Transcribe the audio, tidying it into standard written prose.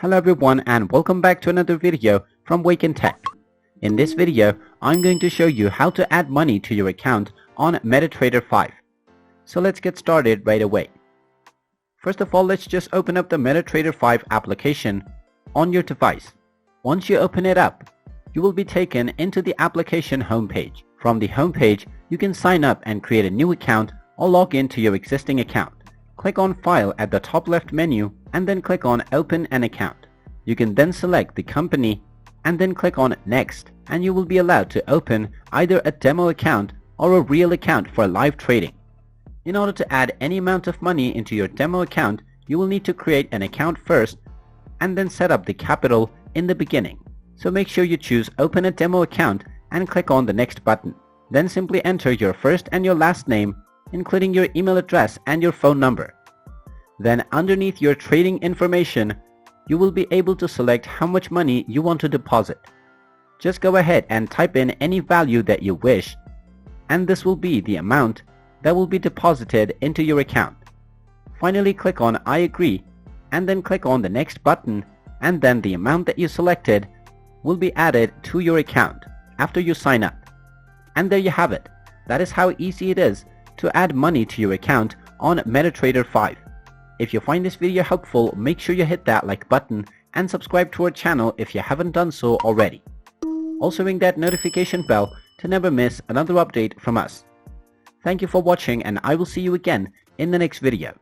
Hello everyone and welcome back to another video from Waken Tech. In this video, I'm going to show you how to add money to your account on MetaTrader 5. So let's get started right away. First of all, let's just open up the MetaTrader 5 application on your device. Once you open it up, you will be taken into the application homepage. From the homepage, you can sign up and create a new account or log into your existing account. Click on File at the top left menu and then click on Open an Account. You can then select the company and then click on Next, and you will be allowed to open either a demo account or a real account for live trading. In order to add any amount of money into your demo account, you will need to create an account first and then set up the capital in the beginning. So make sure you choose Open a Demo Account and click on the Next button. Then simply enter your first and your last name, including your email address and your phone number. Then underneath your trading information, you will be able to select how much money you want to deposit. Just go ahead and type in any value that you wish, and this will be the amount that will be deposited into your account. Finally, click on I agree and then click on the Next button, and then the amount that you selected will be added to your account after you sign up. And there you have it. That is how easy it is to add money to your account on MetaTrader 5. If you find this video helpful, make sure you hit that like button and subscribe to our channel if you haven't done so already. Also ring that notification bell to never miss another update from us. Thank you for watching, and I will see you again in the next video.